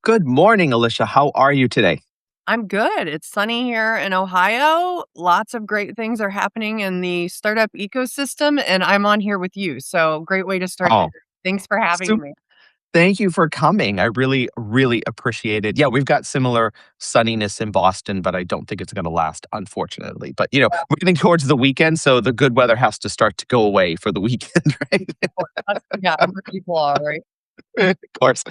Good morning, Alicia. How are you today? I'm good. It's sunny here in Ohio. Lots of great things are happening in the startup ecosystem, and I'm on here with you. So, great way to start the Oh, day. Thanks for having so me. thank you for coming. I really, really appreciate it. Yeah, we've got similar sunniness in Boston, but I don't think it's going to last, unfortunately. But, we're getting towards the weekend, so the good weather has to start to go away for the weekend, right? Yeah, I'm pretty cool, right? Of course.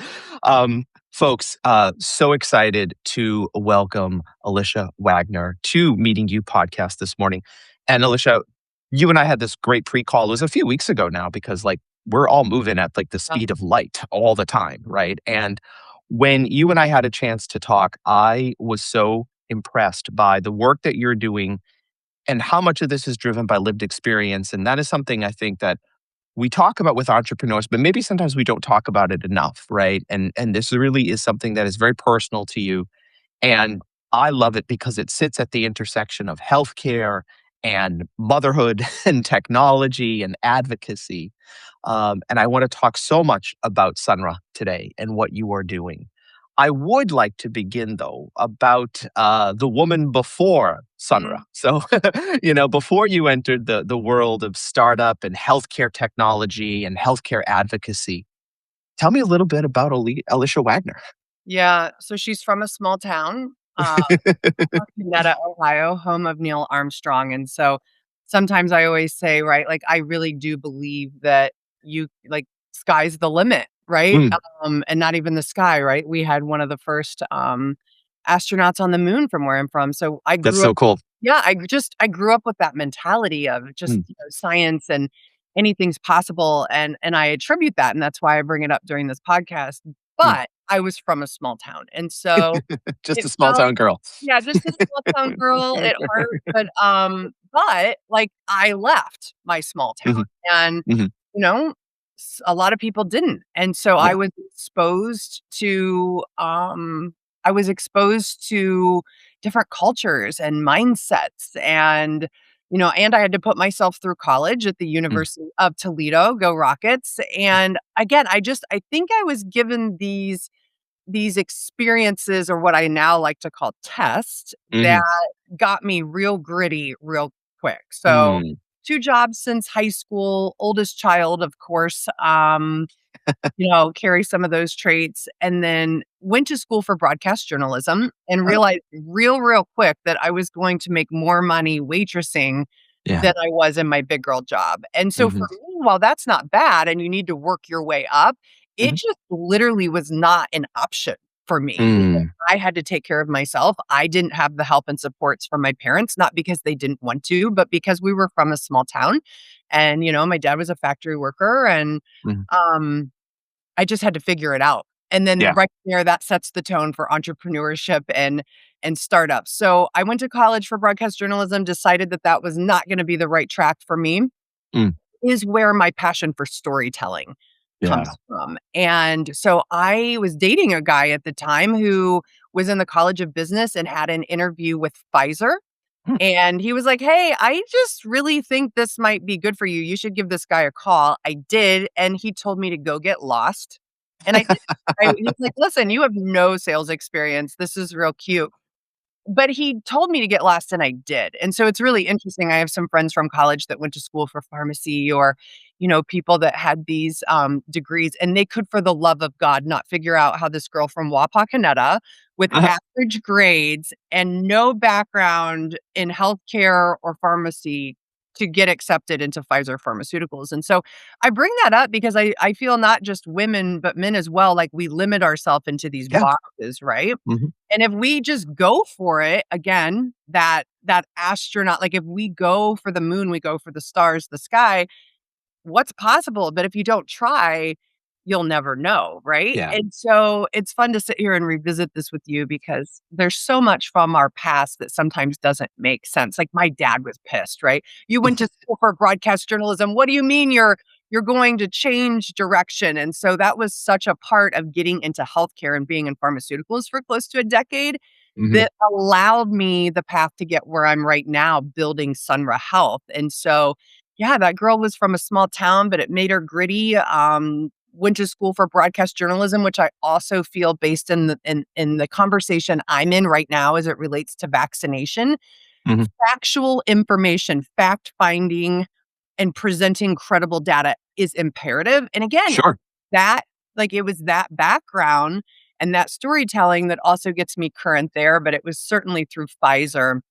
Folks, so excited to welcome Alicia Wagner to Meeting You podcast this morning. And Alicia, you and I had this great pre-call. It was a few weeks ago now because we're all moving at like the Yeah. speed of light all the time, right? And when you and I had a chance to talk, I was so impressed by the work that you're doing and how much of this is driven by lived experience. And that is something I think that we talk about with entrepreneurs, but maybe sometimes we don't talk about it enough, right? And this really is something that is very personal to you. And I love it because it sits at the intersection of healthcare and motherhood and technology and advocacy. And I want to talk so much about Sunra today and what you are doing. I would like to begin, though, about the woman before Sunra. Mm. So, before you entered the world of startup and healthcare technology and healthcare advocacy, tell me a little bit about Alicia Wagner. Yeah. So, she's from a small town, Wapakoneta, Ohio, home of Neil Armstrong. And so, sometimes I always say, right, like, I really do believe that sky's the limit, right? Mm, And not even the sky, right? We had one of the first astronauts on the moon from where I'm from. So I that's grew up, so cool. yeah, I grew up with that mentality of just Mm, science and anything's possible, and I attribute that, and that's why I bring it up during this podcast. mm. But I was from a small town, and so Just it a small felt, town girl. yeah, just a small town girl at heart, but, like, I left my small town, Mhm, and, mhm. you know, a lot of people didn't, and so Yeah. I was exposed to different cultures and mindsets, and I had to put myself through college at the Mm, University of Toledo, go Rockets, and again, I think I was given these experiences, or what I now like to call tests, that mhm, got me real gritty real quick. So, mm. 2 jobs since high school, oldest child, of course, carry some of those traits, and then went to school for broadcast journalism and Oh, realized real quick that I was going to make more money waitressing yeah. than I was in my big girl job. And so Mhm, for me, while that's not bad and you need to work your way up, it mhm. just literally was not an option for me because Mm, I had to take care of myself. I didn't have the help and supports from my parents, not because they didn't want to, but because we were from a small town. And, my dad was a factory worker, and mhm. um I just had to figure it out. And then Yeah. right there, that sets the tone for entrepreneurship and startups. So I went to college for broadcast journalism, decided that that was not gonna be the right track for me, Mm, is where my passion for storytelling yeah. comes from. And so I was dating a guy at the time who was in the College of Business and had an interview with Pfizer. Hmm. And he was like, "Hey, I just really think this might be good for you. You should give this guy a call." I did, and he told me to go get lost. And I did. He's like, "Listen, you have no sales experience. This is real cute." But he told me to get lost, and I did. And so it's really interesting. I have some friends from college that went to school for pharmacy, or, people that had these degrees, and they could, for the love of God, not figure out how this girl from Wapakoneta with Uh-huh. average grades and no background in healthcare or pharmacy to get accepted into Pfizer Pharmaceuticals. And so I bring that up because I feel not just women, but men as well, like we limit ourselves into these Yeah. boxes, right? Mhm. And if we just go for it, again, that astronaut, like, if we go for the moon, we go for the stars, the sky, what's possible? But if you don't try, you'll never know, right? Yeah. And so it's fun to sit here and revisit this with you because there's so much from our past that sometimes doesn't make sense. Like, my dad was pissed, right? "You went to school for broadcast journalism. What do you mean you're going to change direction?" And so that was such a part of getting into healthcare and being in pharmaceuticals for close to a decade Mhm. that allowed me the path to get where I'm right now, building Sunra Health. And so, yeah, that girl was from a small town, but it made her gritty. went to school for broadcast journalism, which I also feel based in the conversation I'm in right now as it relates to vaccination, Mhm. factual information, fact finding, and presenting credible data is imperative. And again, Sure. that like it was that background and that storytelling that also gets me current there, but it was certainly through Pfizer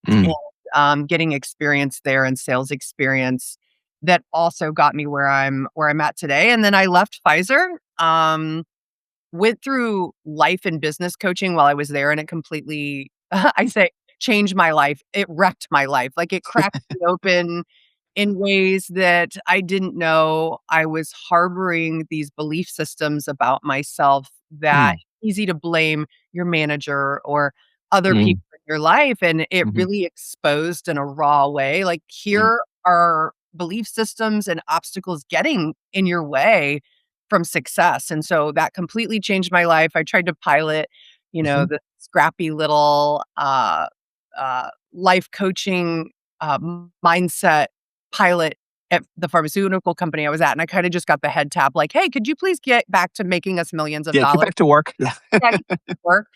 and Mm. getting experience there and sales experience that also got me where I'm at today. And then I left Pfizer, went through life and business coaching while I was there, and it completely I say changed my life. It wrecked my life. Like it cracked me open in ways that I didn't know. I was harboring these belief systems about myself that Mm. easy to blame your manager or other Mm. people in your life, and it Mhm. really exposed in a raw way, like, Mm. here are belief systems and obstacles getting in your way from success, and so that completely changed my life. I tried to pilot, Mhm. the scrappy little, life coaching, mindset pilot at the pharmaceutical company I was at, and I kinda just got the head tap like, "Hey, could you please get back to making us millions of Yeah, get dollars?" back to work. Yeah, get back to work,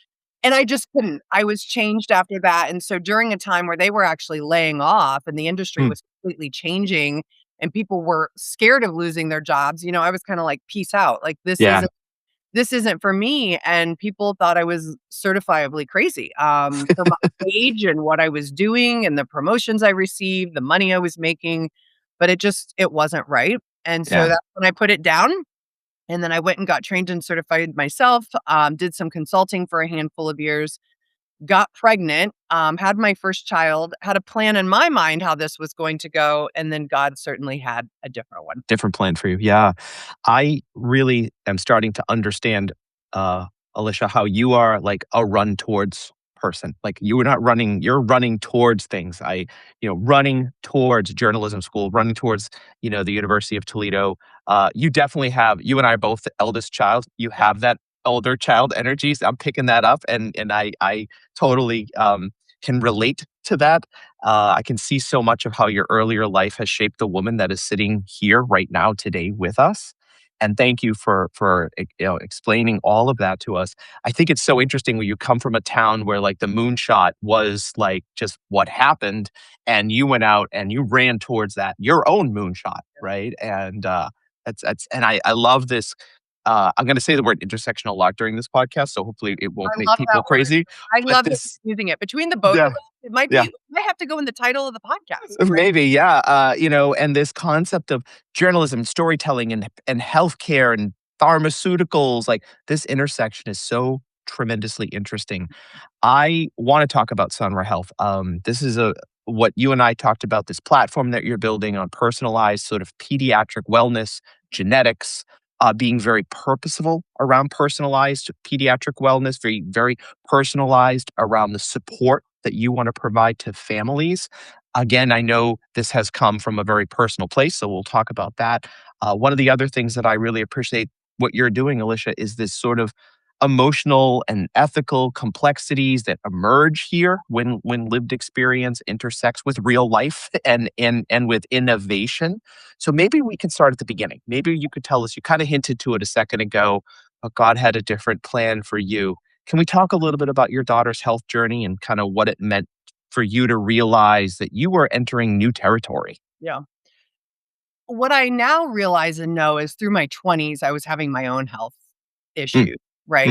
and I just couldn't. I was changed after that, and so during a time where they were actually laying off and the industry Mm. was completely changing and people were scared of losing their jobs, I was kinda like, "Peace out." Like, Yeah. this isn't for me, and people thought I was certifiably crazy, for my age and what I was doing and the promotions I received, the money I was making, but it wasn't right, and so Yeah. that's when I put it down, and then I went and got trained and certified myself, did some consulting for a handful of years, got pregnant, had my first child, had a plan in my mind how this was going to go, and then God certainly had a different one. Different plan for you. Yeah. I really am starting to understand, uh, Alicia, how you are like a run towards person. Like you are not running, you're running towards things. Running towards journalism school, running towards, the University of Toledo. You definitely have, you and I are both the eldest child. You Yep. have that elder child energies. I'm picking that up and I totally can relate to that. I can see so much of how your earlier life has shaped the woman that is sitting here right now today with us. And thank you for explaining all of that to us. I think it's so interesting when you come from a town where like the moonshot was like just what happened, and you went out and you ran towards that your own moonshot, right? And that's and I love this. I'm going to say the word intersectional a lot during this podcast, so hopefully it won't I make love people that word. crazy. I But love that this, you're using it. Between the both of yeah, us, yeah. it might have to go in the title of the podcast, right? Maybe, yeah. And this concept of journalism, storytelling, and healthcare and pharmaceuticals, like this intersection is so tremendously interesting. I want to talk about Sunra Health. This is a what you and I talked about, this platform that you're building on personalized sort of pediatric wellness, genetics, being very purposeful around personalized pediatric wellness, very, very personalized around the support that you want to provide to families. Again, I know this has come from a very personal place, so we'll talk about that. One of the other things that I really appreciate what you're doing, Alicia, is this sort of emotional and ethical complexities that emerge here when lived experience intersects with real life and with innovation. So maybe we can start at the beginning. Maybe you could tell us, you kind of hinted to it a second ago, but God had a different plan for you. Can we talk a little bit about your daughter's health journey and kind of what it meant for you to realize that you were entering new territory? Yeah. What I now realize and know is through my 20s, I was having my own health Mm, issue, right?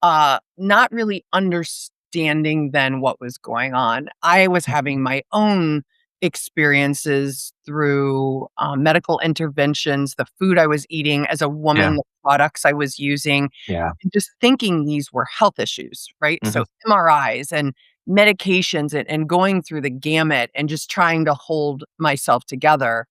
mm, Not really understanding then what was going on. I was having my own experiences through medical interventions, the food I was eating as a woman, yeah, the products I was using, yeah. and just thinking these were health issues, right? Mhm. So MRIs and medications and going through the gamut and just trying to hold myself together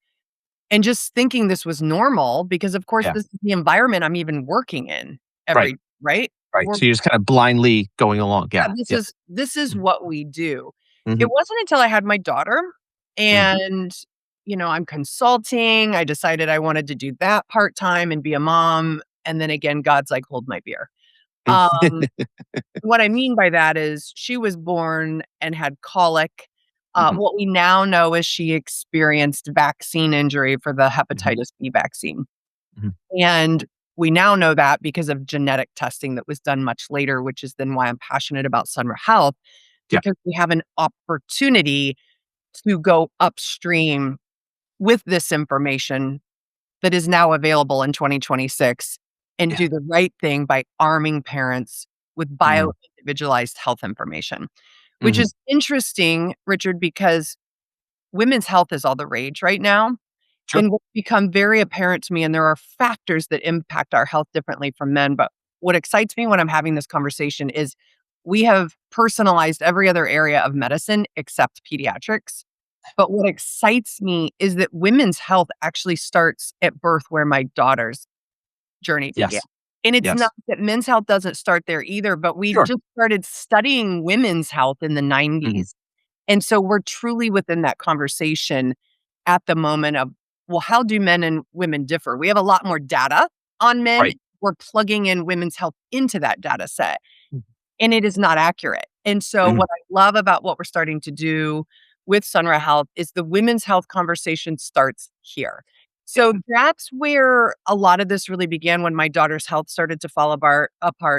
and just thinking this was normal because, of course, Yeah, this is the environment I'm even working in right, right? right. We're So you're just kind of blindly going along. yeah, Yeah, yep. this is Mm, what we do. It mhm, wasn't until I had my daughter mm. and, I'm consulting, I decided I wanted to do that part-time and be a mom, and then again, God's like, "Hold my beer." Um, what I mean by that is she was born and had colic. Mhm, What we now know is she experienced vaccine injury for the mhm. hepatitis B vaccine. Mhm. And we now know that because of genetic testing that was done much later, which is then why I'm passionate about Sunra Health, Yeah. because we have an opportunity to go upstream with this information that is now available in 2026 and Yeah. do the right thing by arming parents with Mm. bio-individualized health information, which Mhm. is interesting, Richard, because women's health is all the rage right now. Sure. And what's become very apparent to me, and there are factors that impact our health differently from men, but what excites me when I'm having this conversation is we have personalized every other area of medicine except pediatrics. But what excites me is that women's health actually starts at birth where my daughter's journey began. Yes. And it's not Yes. that men's health doesn't start there either, but we Sure. just started studying women's health in the Mhm. 90s. And so we're truly within that conversation at the moment of, well, how do men and women differ? We have a lot more data on men. Right. We're plugging in women's health into that data set, Mhm. and it is not accurate. And so, Mhm. what I love about what we're starting to do with Sunra Health is the women's health conversation starts here. So Yeah. that's where a lot of this really began when my daughter's health started to fall apart.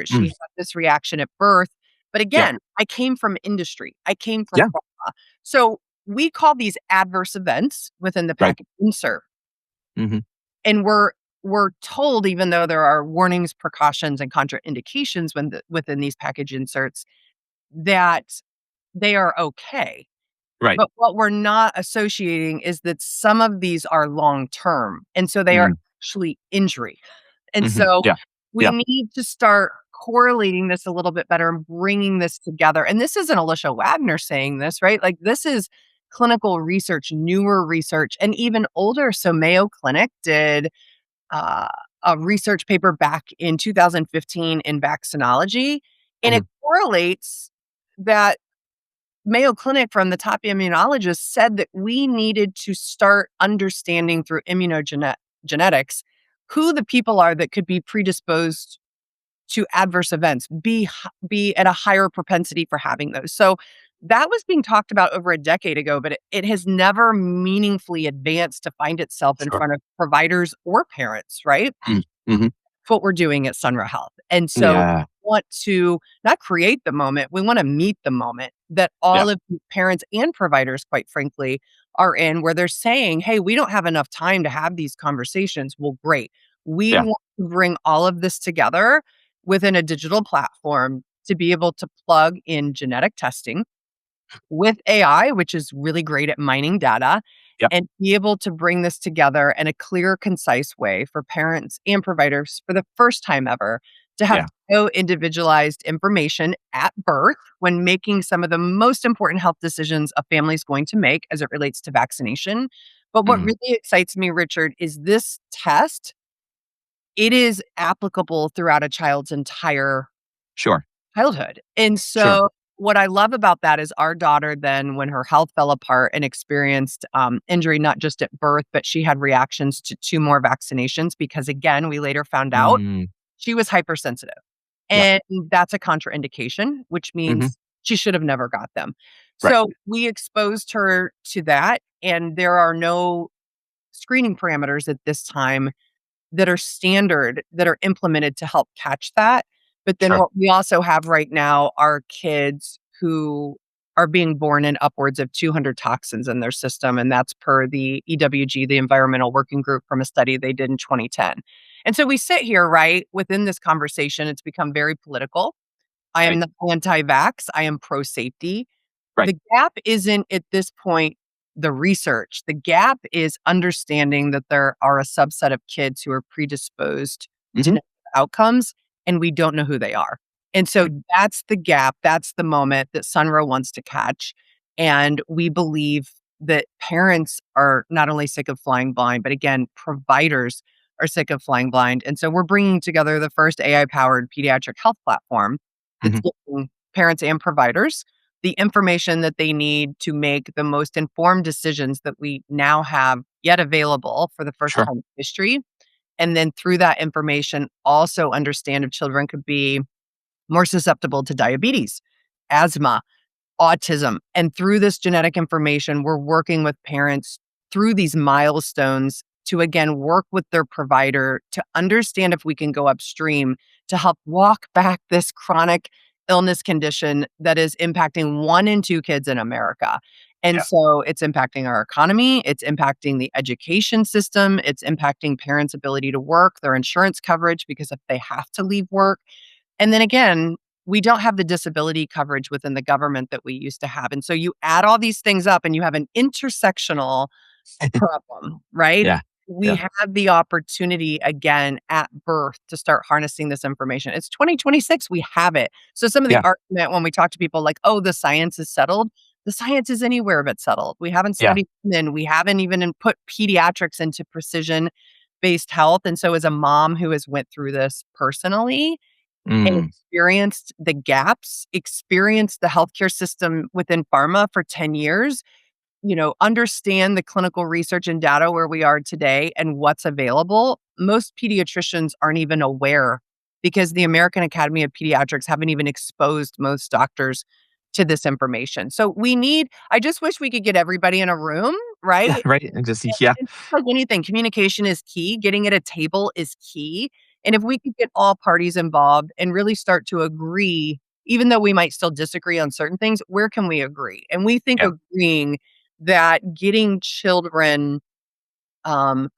She Mm. had this reaction at birth. But Yeah. again, I came from industry, I came from Yeah. pharma. So we call these adverse events within the Right. package insert. Mhm. And we're told, even though there are warnings, precautions, and contraindications within these package inserts, that they are okay. Right. But what we're not associating is that some of these are long term, and so they are Mm. actually injury. And Mhm. so Yeah. we Yeah. need to start correlating this a little bit better and bringing this together. And this isn't Alicia Wagner saying this, right? Like, this is clinical research, newer research, and even older. So Mayo Clinic did uh, a research paper back in 2015 in vaccinology, and it Mhm. correlates that Mayo Clinic, from the top immunologist, said that we needed to start understanding through immunogenetics who the people are that could be predisposed to adverse events, be at a higher propensity for having those. So that was being talked about over a decade ago, but it has never meaningfully advanced to find itself in Sure. front of providers or parents, right? Mm. Mhm. What we're doing at Sunra Health. And so Yeah. we want to not create the moment, we want to meet the moment that Yeah. all of the parents and providers, quite frankly, are in, where they're saying, hey, we don't have enough time to have these conversations. Well, great. We Yeah. want to bring all of this together within a digital platform to be able to plug in genetic testing with AI, which is really great at mining data, Yep. and be able to bring this together in a clear, concise way for parents and providers for the first time ever to have Yeah. no individualized information at birth when making some of the most important health decisions a family is going to make as it relates to vaccination. But what Mhm. really excites me, Richard, is this test, it is applicable throughout a child's entire Sure. childhood. And Sure. so what I love about that is our daughter then, when her health fell apart and experienced injury, not just at birth, but she had reactions to 2 more vaccinations because, again, we later found out Mm. she was hypersensitive. Yep. And that's a contraindication, which Mhm. means she should have never got them. Right. So we exposed her to that, and there are no screening parameters at this time that are standard, that are implemented to help catch that. But then Sure. what we also have right now are kids who are being born in upwards of 200 toxins in their system, and that's per the EWG, the Environmental Working Group, from a study they did in 2010. And so we sit here, right, within this conversation, it's become very political. I am Right. not anti-vax, I am pro-safety. Right. The gap isn't, at this point, the research. The gap is understanding that there are a subset of kids who are predisposed to Mhm. negative outcomes, and we don't know who they are. And so Right. that's the gap. That's the moment that Sunra wants to catch. And we believe that parents are not only sick of flying blind, but again, providers are sick of flying blind. And so we're bringing together the first AI-powered pediatric health platform that's Mhm. giving parents and providers the information that they need to make the most informed decisions that we now have yet available for the first Sure. time in history. And then through that information, also understand if children could be more susceptible to diabetes, asthma, autism. And through this genetic information, we're working with parents through these milestones to, again, work with their provider to understand if we can go upstream to help walk back this chronic illness condition that is impacting 1 in 2 kids in America. And Yeah. so it's impacting our economy, it's impacting the education system, it's impacting parents' ability to work, their insurance coverage, because if they have to leave work. And then again, we don't have the disability coverage within the government that we used to have. And so you add all these things up and you have an intersectional problem, right? Yeah. We Yeah. have the opportunity again at birth to start harnessing this information. It's 2026, we have it. So some of the Yeah. argument when we talk to people like, "Oh, the science is settled." The science is anywhere but settled. We haven't Yeah. studied women, we haven't even put pediatrics into precision-based health, and so as a mom who has went through this personally and Mm. experienced the gaps, experienced the healthcare system within pharma for 10 years, understand the clinical research and data where we are today and what's available, most pediatricians aren't even aware because the American Academy of Pediatrics haven't even exposed most doctors to this information. So I just wish we could get everybody in a room, Yeah. right? Right. And just, yeah. And like anything, communication is key. Getting at a table is key. And if we could get all parties involved and really start to agree, even though we might still disagree on certain things, where can we agree? And we think Yeah. agreeing that getting children um,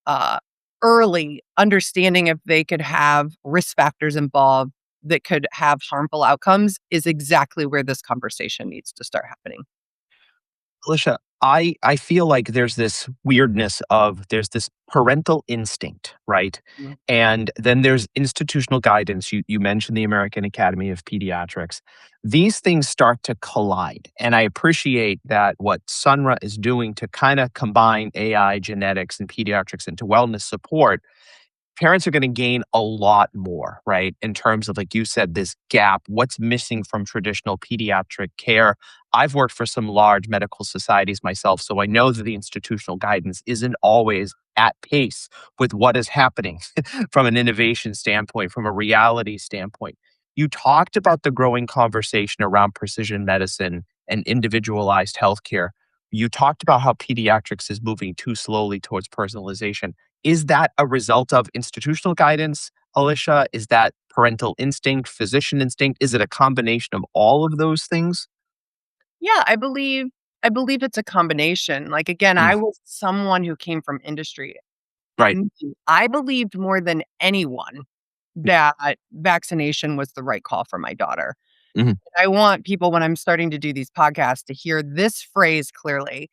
uh, early, understanding if they could have risk factors involved that could have harmful outcomes is exactly where this conversation needs to start happening. Alicia, I feel like there's this weirdness of there's this parental instinct, right? Mhm. And then there's institutional guidance. You mentioned the American Academy of Pediatrics. These things start to collide. And I appreciate that what Sunra is doing to kind of combine AI, genetics, and pediatrics into wellness support, parents are going to gain a lot more, right? In terms of, like you said, this gap, what's missing from traditional pediatric care. I've worked for some large medical societies myself, so I know that the institutional guidance isn't always at pace with what is happening from an innovation standpoint, from a reality standpoint. You talked about the growing conversation around precision medicine and individualized healthcare. You talked about how pediatrics is moving too slowly towards personalization. Is that a result of institutional guidance, Alicia? Is that parental instinct, physician instinct? Is it a combination of all of those things? Yeah, I believe it's a combination. Like again, Mm, I was someone who came from industry. right. I believed more than anyone that vaccination was the right call for my daughter. Mhm. I want people when I'm starting to do these podcasts to hear this phrase clearly.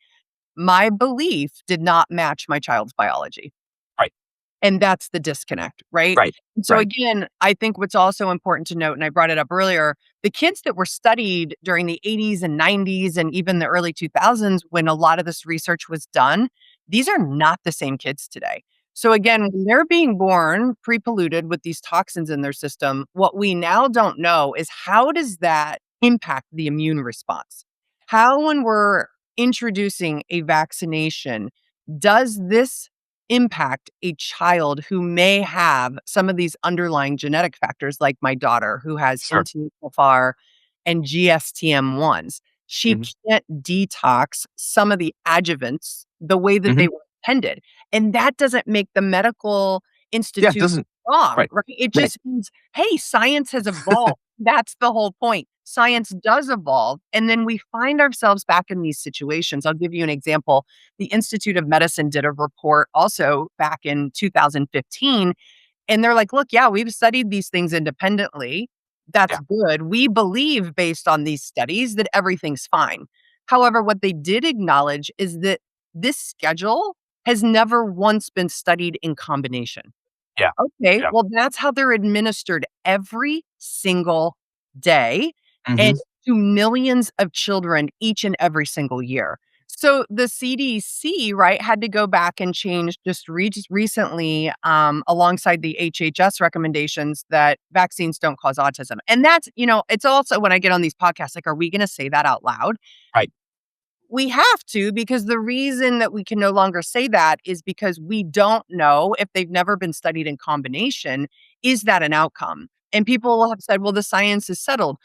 My belief did not match my child's biology. Right, And that's the disconnect, right? right, And so right. again, I think what's also important to note, and I brought it up earlier, the kids that were studied during the 80s and 90s and even the early 2000s when a lot of this research was done, these are not the same kids today. So again, when they're being born pre-polluted with these toxins in their system, what we now don't know is how does that impact the immune response? How, when we're introducing a vaccination, does this impact a child who may have some of these underlying genetic factors, like my daughter who has Sure. NTFR and GSTM1s. She Mhm, can't detox some of the adjuvants the way that mhm. they were intended. And that doesn't make the medical Yeah, it institute doesn't wrong, right, right? It right. just means, hey, science has evolved. That's the whole point. Science does evolve. And then we find ourselves back in these situations. I'll give you an example. The Institute of Medicine did a report also back in 2015. And they're like, look, yeah, we've studied these things independently. That's Yeah, good. We believe, based on these studies, that everything's fine. However, what they did acknowledge is that this schedule has never once been studied in combination. yeah, Okay, yeah. well, that's how they're administered every single day and Mhm. to millions of children each and every single year. So the CDC, right, had to go back and change just recently, alongside the HHS recommendations that vaccines don't cause autism. And that's, it's also when I get on these podcasts, like, are we going to say that out loud? Right. We have to, because the reason that we can no longer say that is because we don't know if they've never been studied in combination, is that an outcome? And people have said, well, the science is settled.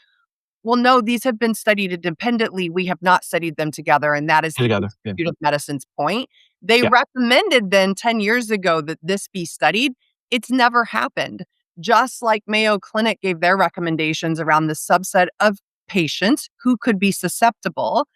well, no, these have been studied independently. We have not studied them together. And that is the Together. Yeah. Institute of Medicine's point. They Yeah. recommended then 10 years ago that this be studied. It's never happened. Just like Mayo Clinic gave their recommendations around the subset of patients who could be susceptible.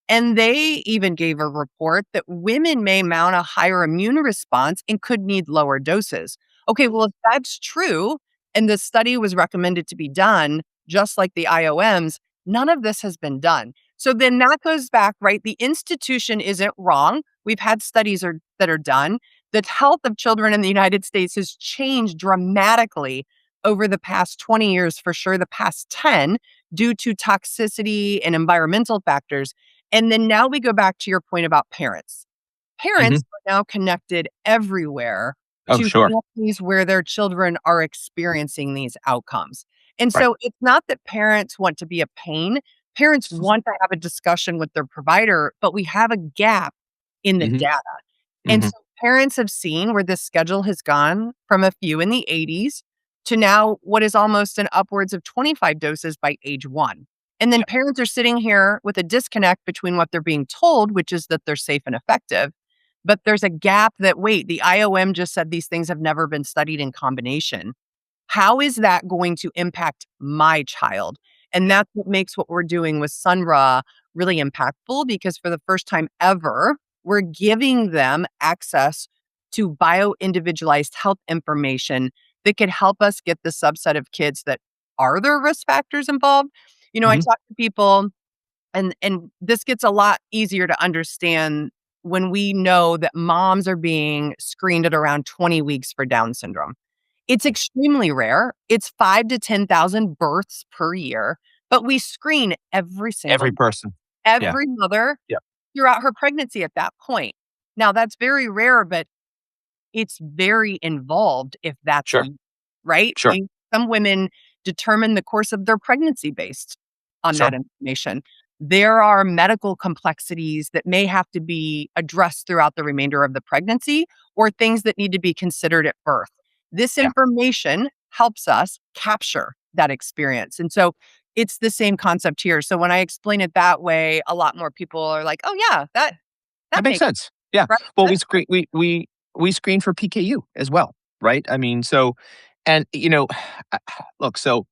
And they even gave a report that women may mount a higher immune response and could need lower doses. Okay, well, if that's true, and the study was recommended to be done, just like the IOMs, none of this has been done. So then that goes back, right? The institution isn't wrong. We've had studies that are done. The health of children in the United States has changed dramatically over the past 20 years, for sure, the past 10, due to toxicity and environmental factors. And then now we go back to your point about parents. Hmm. Parents are now connected everywhere Oh, to sure. families where their children are experiencing these outcomes. And Right. so it's not that parents want to be a pain. Parents want to have a discussion with their provider, but we have a gap in the Hmm. data. And Hmm. so parents have seen where this schedule has gone from a few in the 80s to now what is almost an upwards of 25 doses by age 1. And then Yeah. parents are sitting here with a disconnect between what they're being told, which is that they're safe and effective, but there's a gap that, wait, the IOM just said these things have never been studied in combination. How is that going to impact my child? And Yeah. that's what makes what we're doing with Sunra really impactful, because for the first time ever, we're giving them access to bio individualized health information that could help us get the subset of kids that are there risk factors involved. I Hmm. talk to people, and this gets a lot easier to understand when we know that moms are being screened at around 20 weeks for Down syndrome. It's extremely rare. It's 5 to 10,000 births per year, but we screen every single Every person. Yeah. every mother Yeah. throughout her pregnancy at that point. Now that's very rare, but it's very involved if that's Sure. right? Sure. Some women determine the course of their pregnancy based on that Sure. information. There are medical complexities that may have to be addressed throughout the remainder of the pregnancy, or things that need to be considered at birth. This Yeah. information helps us capture that experience. And so it's the same concept here. So when I explain it that way, a lot more people are like, "Oh yeah, that That makes makes sense. Yeah. right." Well, we screen for PKU as well, right? I mean, so and look, so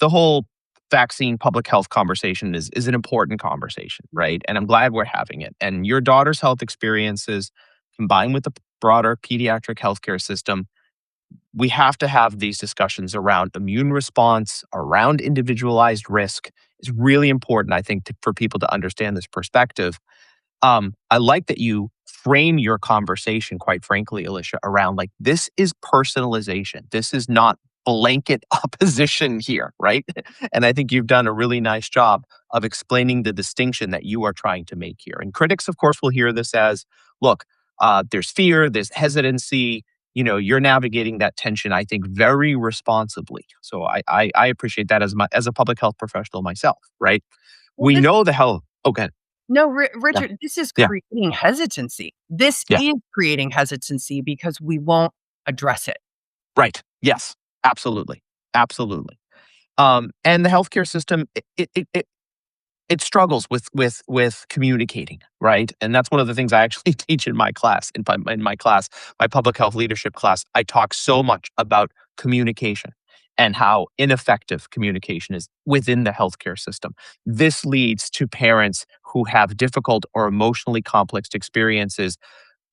the whole vaccine public health conversation is an important conversation, right? And I'm glad we're having it. And your daughter's health experiences combined with the broader pediatric healthcare system, we have to have these discussions around immune response, around individualized risk. It's really important, I think, for people to understand this perspective. I like that you frame your conversation, quite frankly, Alicia, around like this is personalization. This is not blanket opposition here, right? And I think you've done a really nice job of explaining the distinction that you are trying to make here. And critics, of course, will hear this as, look, there's fear, there's hesitancy. You're navigating that tension, I think, very responsibly. So I appreciate that as a public health professional myself, right? Well, We this know the health. Okay. No, Yeah. Richard, this is Yeah. creating hesitancy. This Yeah. is creating hesitancy because we won't address it. Right. Yes. Absolutely. Absolutely. And the healthcare system, it struggles with communicating, right? And that's one of the things I actually teach in my class. In my class, my public health leadership class, I talk so much about communication and how ineffective communication is within the healthcare system. This leads to parents who have difficult or emotionally complex experiences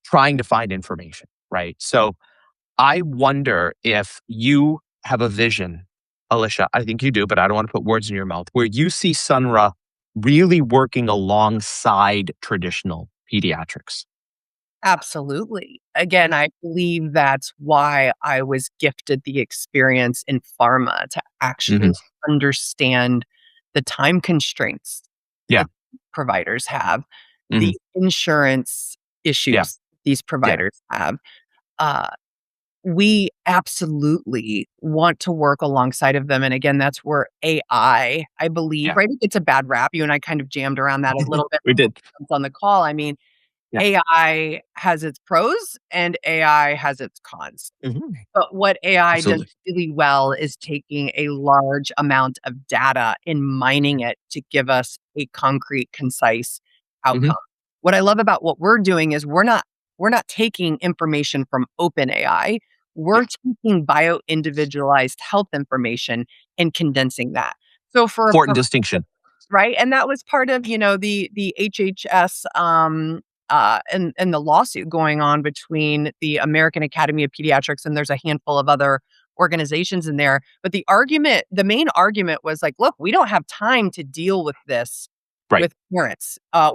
trying to find information, right? So I wonder if you have a vision, Alicia. I think you do, but I don't want to put words in your mouth, where you see Sunra really working alongside traditional pediatrics. Absolutely. Again, I believe that's why I was gifted the experience in pharma to actually Hmm. understand the time constraints Yeah. that providers have, Hmm. the insurance Yeah. issues these Yeah. providers have. Uh, We absolutely want to work alongside of them, and again, that's where I believe, Yeah. right? It's a bad rap. You and I kind of jammed around that a little bit We did. on the call. I mean, Yeah. AI has its pros and AI has its cons. Mhm. But what AI does Absolutely. really well is taking a large amount of data and mining it to give us a concrete, concise Mhm. outcome. What I love about what we're doing is we're not taking information from OpenAI. Yeah. We're taking bio-individualized health information and condensing that. So for a Important distinction. right? And that was part of, the HHS, and the lawsuit going on between the American Academy of Pediatrics, and there's a handful of other organizations in there. But the main argument was like, "Look, we don't have time to deal with this Right. with parents. Right.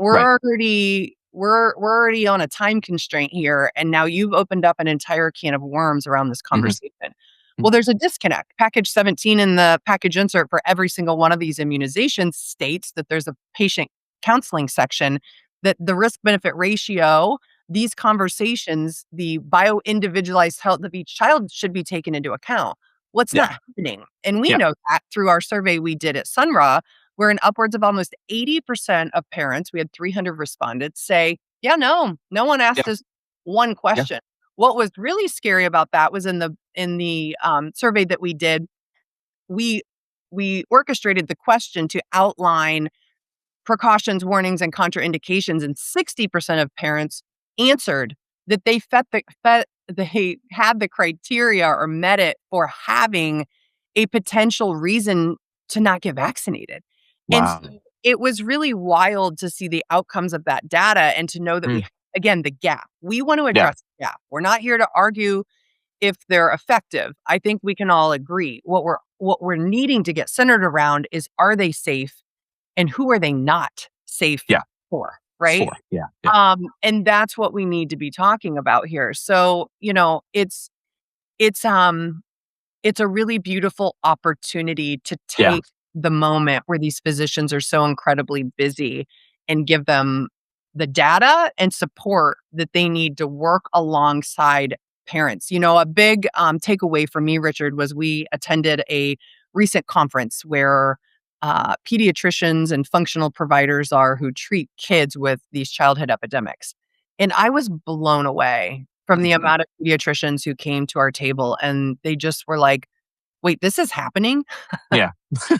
We're already on a time constraint here, and now you've opened up an entire can of worms around this Mhm. conversation." Mm. Well, there's a disconnect. Package 17 in the package insert for every single one of these immunizations states that there's a patient counseling section, that the risk benefit ratio, these conversations, the bio individualized health of each child should be taken into account. What's Yeah. not happening? And we Yeah. know that through our survey we did at Sunra, where in upwards of almost 80% of parents, we had 300 respondents say, yeah, no one asked Yeah. us one Yeah. question. What was really scary about that was in the survey that we did, we we orchestrated the question to outline precautions, warnings, and contraindications, and 60% of parents answered that they had the criteria or met it for having a potential reason to not get vaccinated. And Wow. so it was really wild to see the outcomes of that data and to know that Mm. again, the gap. We want to Yeah. address the gap. We're not here to argue if they're effective. I think we can all agree. What we're needing to get centered around is, are they safe and who are they not safe Yeah. for, right? 4. Yeah. Yeah. And that's what we need to be talking about here. So, it's it's a really beautiful opportunity to Yeah. take the moment where these physicians are so incredibly busy and give them the data and support that they need to work alongside parents. A big takeaway for me, Richard, was we attended a recent conference where pediatricians and functional providers are who treat kids with these childhood epidemics. And I was blown away from the Mhm. amount of pediatricians who came to our table, and they just were like, "Wait, this is happening? Yeah.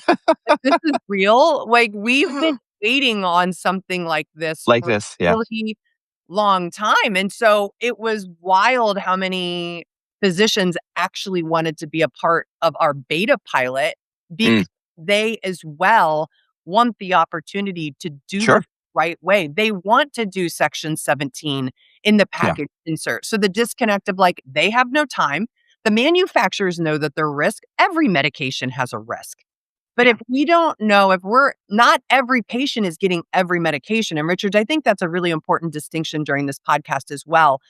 Like, this is real? Like, we've been waiting on something like this Like for this. a Yeah. really long time." And so it was wild how many physicians actually wanted to be a part of our beta pilot Mm. because they as well want the opportunity to do this Sure. right way. They want to do Section 17 in the Yeah. package insert. So the disconnect of like, they have no time. The manufacturers know that their risk, every medication has a risk. But if we don't know, if we're not every patient is getting every medication. And Richard, I think that's a really important distinction during this podcast as well.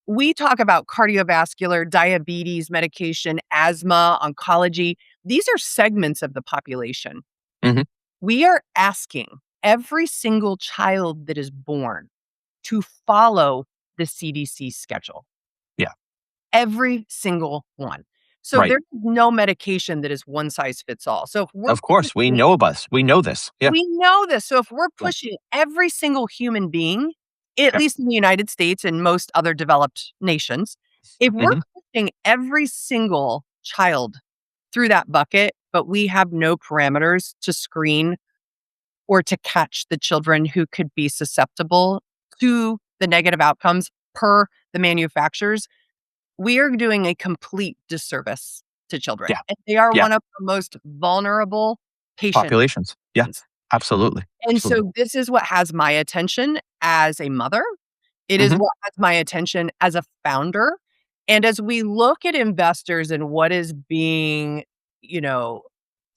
We talk about cardiovascular, diabetes, medication, asthma, oncology. These are segments of the population. Mhm. We are asking every single child that is born to follow the CDC schedule. Yeah. Every single one. So Right. there's no medication that is one size fits all. So if we're Of course. We pushing know of us. We know this. Yeah. we know this. So if we're Yeah. pushing every single human being, at Yep. least in the United States and most other developed nations, if we're Mhm. pushing every single child through that bucket, but we have no parameters to screen or to catch the children who could be susceptible to the negative outcomes per the manufacturers, we are doing a complete disservice to children. Yeah. And they are Yeah. one of the most vulnerable patients. Populations. Yeah. Absolutely. And Absolutely. so this is what has my attention as a mother. It is Mhm. what has my attention as a founder. And as we look at investors and what is being, you know,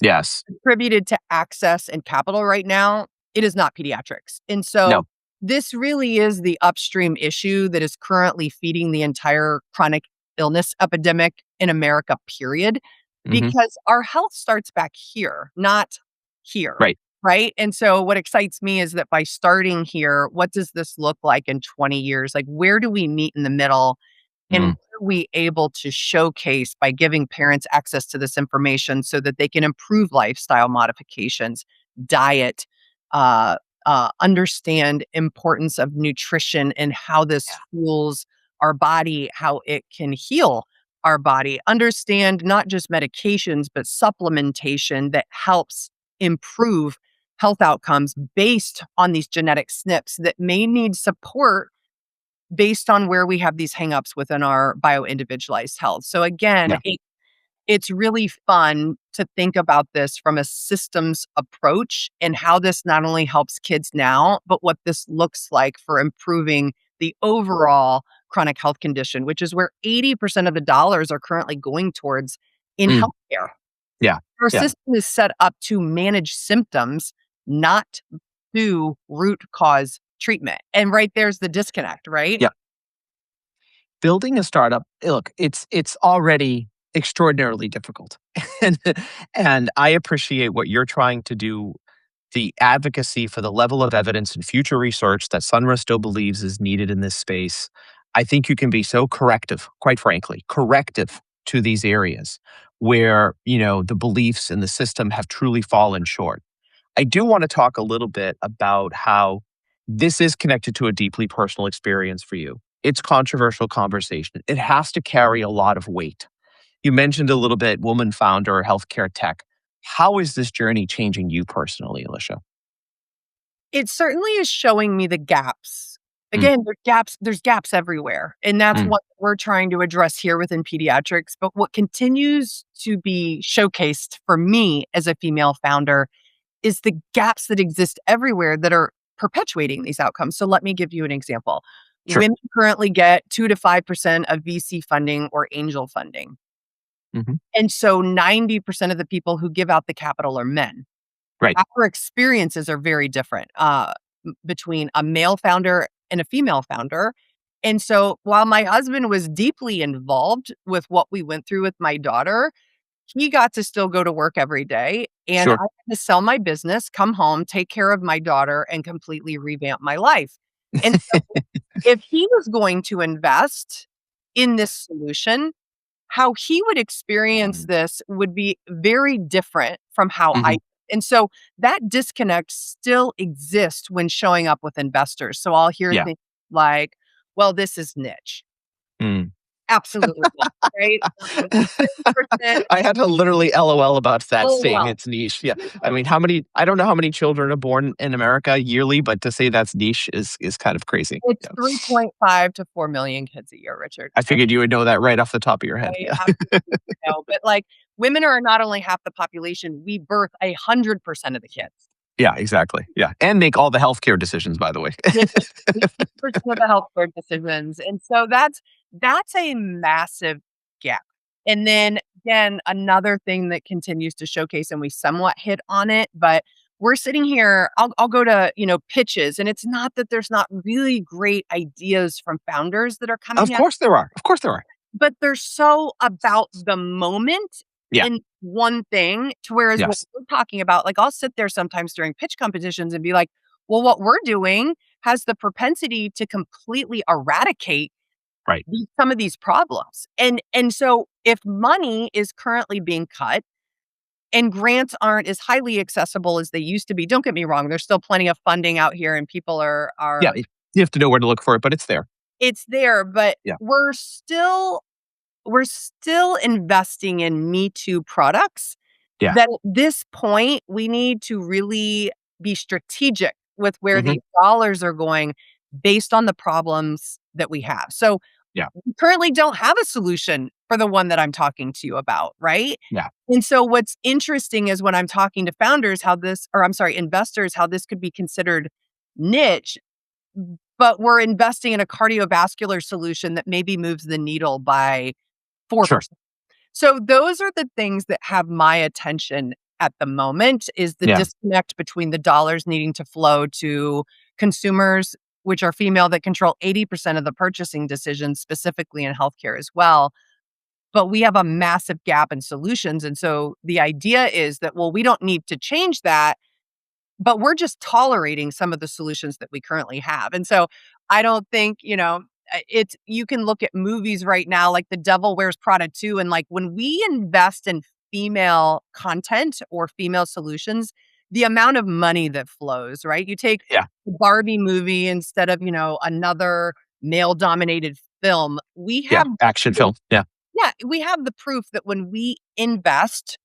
Yes. attributed to access and capital right now, it is not pediatrics. And so No. this really is the upstream issue that is currently feeding the entire chronic illness epidemic in America, period, Mhm. because our health starts back here, not here. Right. Right. And so what excites me is that by starting here, what does this look like in 20 years? Like, where do we meet in the middle? And Mm. what are we able to showcase by giving parents access to this information so that they can improve lifestyle modifications, diet, understand importance of nutrition and how this Yeah. fuels our body, how it can heal our body, understand not just medications, but supplementation that helps improve health outcomes based on these genetic SNPs that may need support based on where we have these hangups within our bio-individualized health. So again, Yeah. it's really fun to think about this from a systems approach and how this not only helps kids now, but what this looks like for improving the overall chronic health condition, which is where 80% of the dollars are currently going towards in Mm. healthcare. Yeah. Our Yeah. system is set up to manage symptoms, not do root cause treatment. And right there's the disconnect, right? Yeah. Building a startup, look, it's already extraordinarily difficult. And and I appreciate what you're trying to do, the advocacy for the level of evidence and future research that Sunra still believes is needed in this space. I think you can be so corrective, quite frankly, corrective to these areas where, the beliefs in the system have truly fallen short. I do want to talk a little bit about how this is connected to a deeply personal experience for you. It's controversial conversation. It has to carry a lot of weight. You mentioned a little bit woman founder, healthcare tech. How is this journey changing you personally, Alicia? It certainly is showing me the gaps. Mm, Again, there's gaps everywhere, and that's mm, what we're trying to address here within pediatrics, but what continues to be showcased for me as a female founder is the gaps that exist everywhere that are perpetuating these outcomes. So let me give you an example. sure. Women currently get 2 to 5% of VC funding or angel funding, Hmm. and so 90% of the people who give out the capital are men. Right. Our experiences are very different, between a male founder and a female founder, and so while my husband was deeply involved with what we went through with my daughter, he got to still go to work every day, and I Sure. had to sell my business, come home, take care of my daughter, and completely revamp my life, and so if he was going to invest in this solution, how he would experience this would be very different from how I Hmm. and so that disconnect still exists when showing up with investors. So I'll hear Yeah. things like, "Well, this is niche." Mm. Absolutely not, right? 30%. I had to literally LOL about that Oh, saying well. it's niche. Yeah. I mean, I don't know how many children are born in America yearly, but to say that's niche is kind of crazy. It's Yeah. 3.5 to 4 million kids a year, Richard. I figured you would know that right off the top of your head. I Yeah. absolutely know, but, like, women are not only half the population, we birth 100% of the kids. Yeah, exactly. Yeah. And make all the healthcare decisions, by the way. Make 80% of the healthcare decisions, and so that's a massive gap. And then, again, another thing that continues to showcase, and we somewhat hit on it, but we're sitting here I'll go to, pitches, and it's not that there's not really great ideas from founders that are Of coming out, course there are. Of course there are. but they're so about the moment Yeah. and one thing to whereas what Yes. we're talking about, like, I'll sit there sometimes during pitch competitions and be like, "Well, what we're doing has the propensity to completely eradicate Right. some of these problems." And so if money is currently being cut and grants aren't as highly accessible as they used to be, don't get me wrong, there's still plenty of funding out here and people Yeah. are You have to know where to look for it, but it's there. it's there, but Yeah. we're still investing in Me Too products Yeah. that at this point, we need to really be strategic with where Hmm. these dollars are going based on the problems that we have. So, Yeah. we currently don't have a solution for the one that I'm talking to you about, right? Yeah. And so what's interesting is when I'm talking to founders how this or I'm sorry, investors, how this could be considered niche, but we're investing in a cardiovascular solution that maybe moves the needle by Sure. 4%. So those are the things that have my attention at the moment is the Yeah. disconnect between the dollars needing to flow to consumers, which are female that control 80% of the purchasing decisions, specifically in healthcare as well. But we have a massive gap in solutions. And so the idea is that, well, we don't need to change that, but we're just tolerating some of the solutions that we currently have. And so I don't think, it's you can look at movies right now like The Devil Wears Prada 2 and like when we invest in female content or female solutions, the amount of money that flows, right? You take Yeah. the Barbie movie instead of, another male-dominated film. We Yeah. have Action proof film. Yeah. yeah, we have the proof that when we invest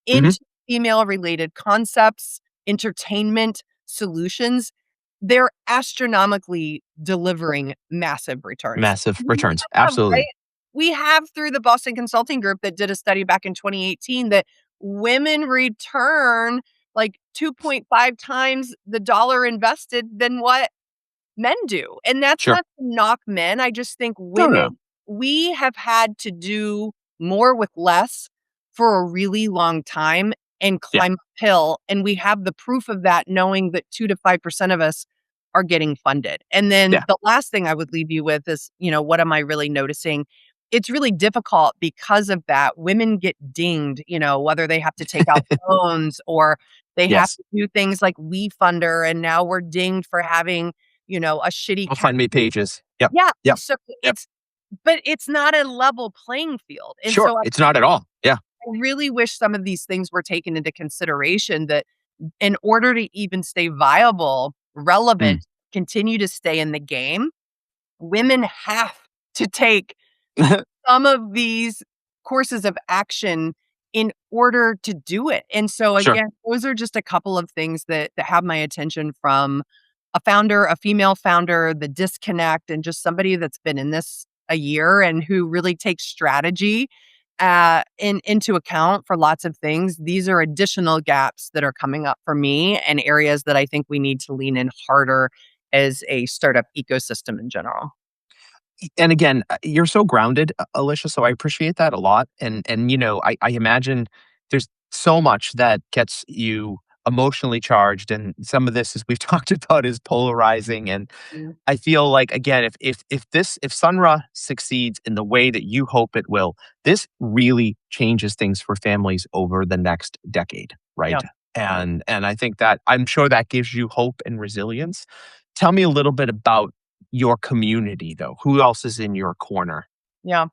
Mhm. into female-related concepts, entertainment, solutions, they're astronomically delivering massive returns. Massive We returns. have, right? Absolutely. We have through the Boston Consulting Group that did a study back in 2018 that women return like 2.5 times the dollar invested than what men do. And that's Sure. not to knock men. I just think No, no, no. women, we have had to do more with less for a really long time and Yeah. climb uphill. And we have the proof of that, knowing that 2 to 5% of us are getting funded. And then Yeah. the last thing I would leave you with is, what am I really noticing? It's really difficult because of that. Women get dinged, whether they have to take out loans or they have Yes. to do things like WeFunder. And now we're dinged for having a shitty Go cat. find me pages. Yep. Yeah, Yep. so Yep. it's not a level playing field, and Sure. so I It's not at all. Yeah. really wish some of these things were taken into consideration that in order to even stay viable, Mm. relevant, continue to stay in the game, women have to take some of these courses of action in order to do it. And so Sure. again, those are just a couple of things that have my attention from a founder, a female founder, the disconnect, and just somebody that's been in this a year and who really takes strategy into account for lots of things. These are additional gaps that are coming up for me and areas that I think we need to lean in harder as a startup ecosystem in general. And again, you're so grounded, Alicia, so I appreciate that a lot. And I imagine there's so much that gets you emotionally charged, and some of this, as we've talked about, is polarizing. And Mm. I feel like, again, if Sunra succeeds in the way that you hope it will, this really changes things for families over the next decade, right? Yeah. And I think that, I'm sure that gives you hope and resilience. Tell me a little bit about your community, though. Who else is in your corner? Yeah.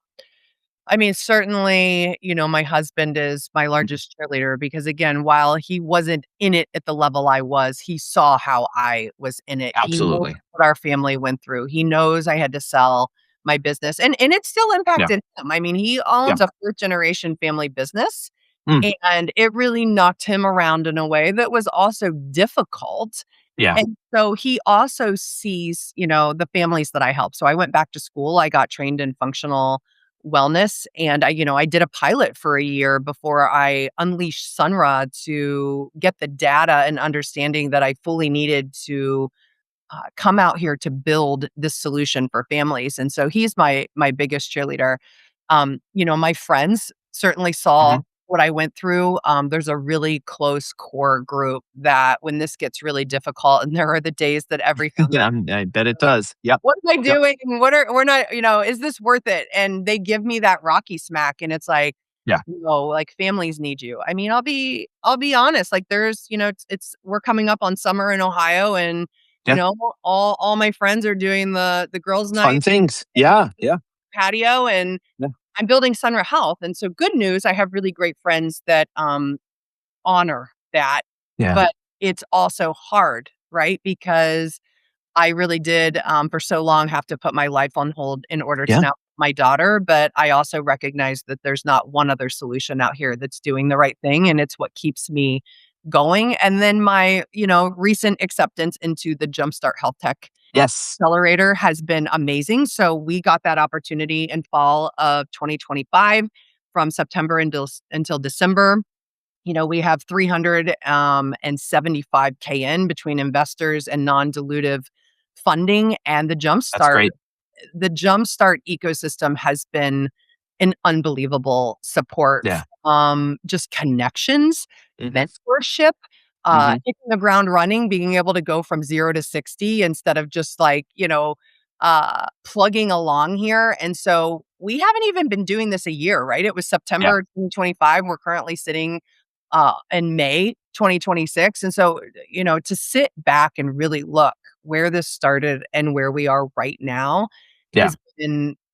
I mean, certainly, my husband is my Mhm. largest cheerleader because, again, while he wasn't in it at the level I was, he saw how I was in it. He knows Absolutely. what our family went through. He knows I had to sell my business, and it still Yeah. impacted him. I mean, he Yeah. owns a fourth generation family business, Mm. and it really knocked him around in a way that was also difficult. Yeah. And so he also sees, the families that I help. So I went back to school. I got trained in functional wellness, and I did a pilot for a year before I unleashed Sunra to get the data and understanding that I fully needed to come out here to build this solution for families. And so he's my biggest cheerleader. My friends certainly saw Mhm. what I went through. There's a really close core group that when this gets really difficult, and there are the days that every founder, Yeah, I bet it does. Yep. what am I Yep. doing? We're not, is this worth it? And they give me that Rocky smack, and it's like, Yeah. no, like families need you. I mean, I'll be honest. Like there's, we're coming up on summer in Ohio, and Yeah. all my friends are doing the girls' Fun night things. Yeah. Yeah. patio, and Yeah. I'm building Sunra Health. And so good news, I have really great friends that honor that, Yeah. but it's also hard, right? Because I really did, for so long have to put my life on hold in order to Yeah. now my daughter, but I also recognize that there's not one other solution out here that's doing the right thing, and it's what keeps me going. And then my, recent acceptance into the Jumpstart Health Tech Yes. Accelerator has been amazing. So we got that opportunity in fall of 2025 from September until December. We have 375K in between investors and non-dilutive funding, and That's great. the Jumpstart ecosystem has been an unbelievable support Yeah. from just connections, Mhm. mentorship, Mhm. hitting the ground running, being able to go from 0 to 60 instead of just like, plugging along here. And so we haven't even been doing this a year, right? It was Yeah. September 2025. We're currently sitting in May 2026. And so, to sit back and really look where this started and where we are right now Yeah.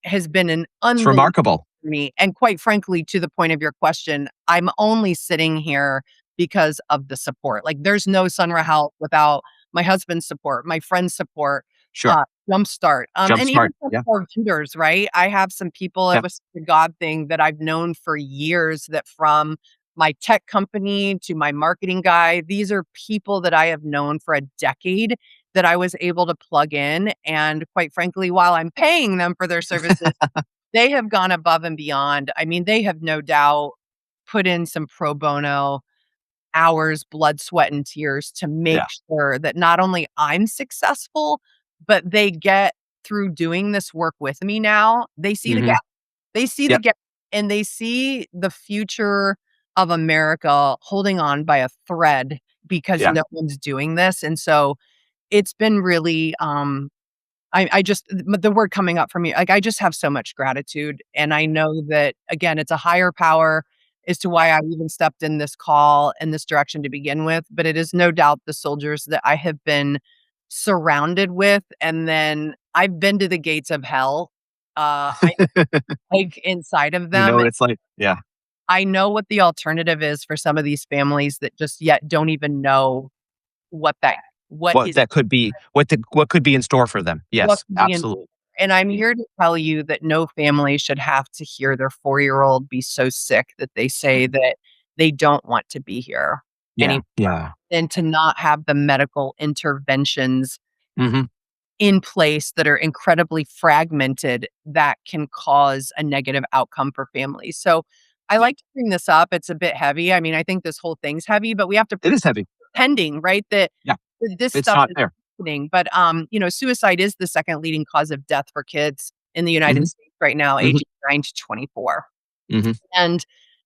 has been an It's unbelievable remarkable. journey. And quite frankly, to the point of your question, I'm only sitting here because of the support. Like, there's no Sunra Health without my husband's support, my friend's support, Sure. Jumpstart, Jump and even smart. some Yeah. of our tutors, right? I have some people, it Yeah. was a God thing that I've known for years, that from my tech company to my marketing guy, these are people that I have known for a decade that I was able to plug in. And quite frankly, while I'm paying them for their services, they have gone above and beyond. I mean, they have no doubt put in some pro bono hours, blood, sweat, and tears to make Yeah. sure that not only I'm successful, but they get through doing this work with me now. They see the Hmm. gap. They see the Yep. gap, and they see the future of America holding on by a thread because Yeah. no one's doing this. And so it's been really, I just the word coming up for me, like, I just have so much gratitude, and I know that, again, it's a higher power as to why I even stepped in this call in this direction to begin with, but it is no doubt the soldiers that I have been surrounded with, and then I've been to the gates of hell, I like, inside of You know them. what it's like? Yeah. I know what the alternative is for some of these families that just yet don't even know what that what What is that could be, what could be in store for them. what Yes, could be in, absolutely. and I'm here to tell you that no family should have to hear their 4-year-old be so sick that they say that they don't want to be here Yeah. anymore, Yeah. and to not have the medical interventions Mhm. in place that are incredibly fragmented that can cause a negative outcome for families. So, I like to bring this up. It's a bit heavy. I mean, I think this whole thing's heavy, but we have to It is heavy. pretending, right, that Yeah. this It's stuff not is there. happening. But, suicide is the second leading cause of death for kids in the United Mhm. States right now, Mhm. ages 9 to 24. Mhm. And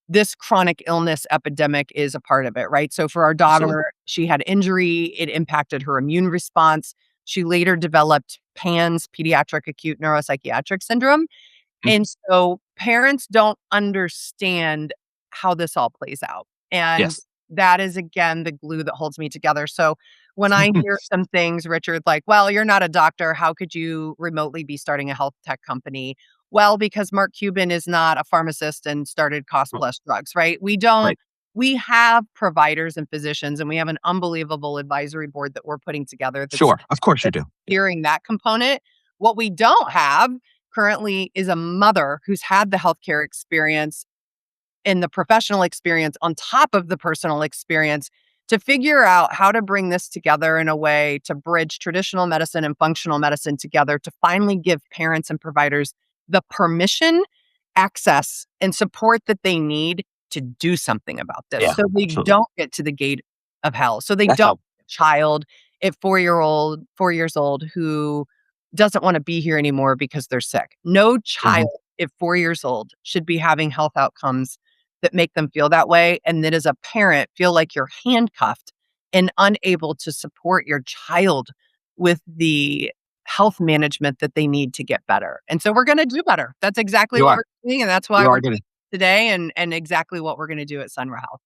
this chronic illness epidemic is a part of it, right? So for our Absolutely. daughter, she had injury, it impacted her immune response. She later developed PANS, pediatric acute neuropsychiatric syndrome. Mhm. And so parents don't understand how this all plays out. And Yes. that is, again, the glue that holds me together. So when I hear some things, Richard, like, well, you're not a doctor. How could you remotely be starting a health tech company? Well, because Mark Cuban is not a pharmacist and started cost Well, plus drugs, right? We don't, right. we have providers and physicians, and we have an unbelievable advisory board that we're putting together that's Sure. Of course you do. Yeah. hearing that component. What we don't have currently is a mother who's had the healthcare experience and the professional experience on top of the personal experience to figure out how to bring this together in a way to bridge traditional medicine and functional medicine together to finally give parents and providers the permission, access, and support that they need to do something about this Yeah, so they absolutely. don't get to the gate of hell. So they That's don't how. have a child at 4 years old who doesn't want to be here anymore because they're sick. No child Mhm. at 4 years old should be having health outcomes that make them feel that way, and that as a parent feel like you're handcuffed and unable to support your child with the health management that they need to get better. And so we're gonna do better. That's exactly You what are. we're doing, and that's why You we're are gonna. today, and exactly what we're gonna do at Sunra Health.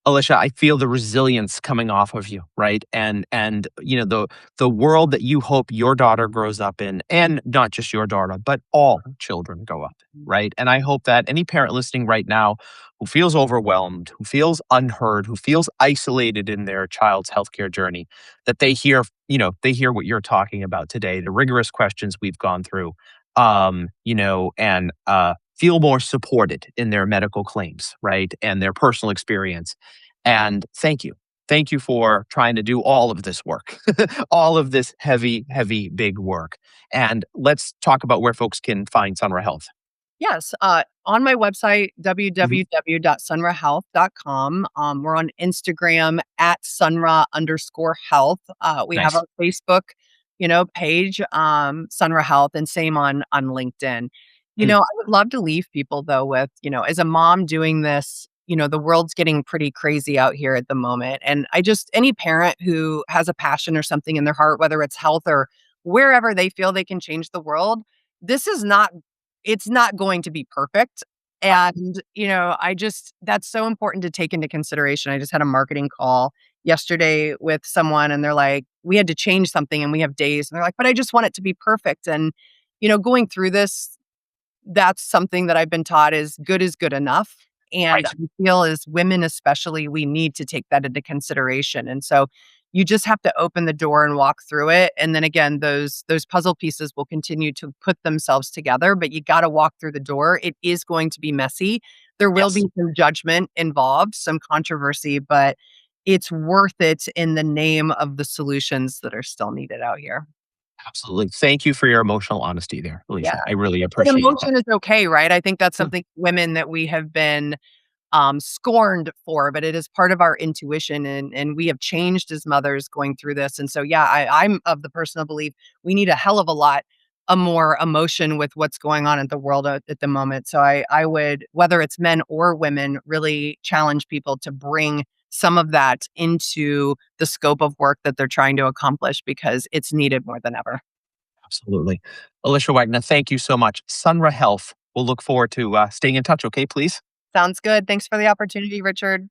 Alicia, I feel the resilience coming off of you, right? And the world that you hope your daughter grows up in, and not just your daughter, but all children grow up in, right? And I hope that any parent listening right now who feels overwhelmed, who feels unheard, who feels isolated in their child's healthcare journey, that they hear what you're talking about today, the rigorous questions we've gone through, and feel more supported in their medical claims, right? And their personal experience. And thank you. Thank you for trying to do all of this work, all of this heavy, heavy, big work. And let's talk about where folks can find Sunra Health. Yes, on my website, Mhm. www.sunrahealth.com. We're on Instagram at Sunra_health. We have Nice. our Facebook, page, Sunra Health, and same on LinkedIn. Mm. I would love to leave people though with, as a mom doing this, the world's getting pretty crazy out here at the moment. And any parent who has a passion or something in their heart, whether it's health or wherever they feel they can change the world, this is not it's not going to be perfect. And, that's so important to take into consideration. I just had a marketing call yesterday with someone and they're like, we had to change something and we have days. And they're like, but I just want it to be perfect. And, going through this, that's something that I've been taught is good enough. And Right. I feel as women, especially, we need to take that into consideration. And so you just have to open the door and walk through it. And then again, those puzzle pieces will continue to put themselves together, but you got to walk through the door. It is going to be messy. There will be Yes. some judgment involved, some controversy, but it's worth it in the name of the solutions that are still needed out here. Absolutely. Thank you for your emotional honesty there, Yeah. Alicia. I really And appreciate that. emotion is okay, right? I think that's Yeah, something women that we have been scorned for, but it is part of our intuition, and we have changed as mothers going through this. And so, yeah, I'm of the personal belief we need a hell of a lot more emotion with what's going on in the world at the moment. So I would, whether it's men or women, really challenge people to bring some of that into the scope of work that they're trying to accomplish because it's needed more than ever. absolutely. Alicia Wagner, thank you so much. Sunra Health. We'll look forward to staying in touch, okay, please? Sounds good. Thanks for the opportunity, Richard.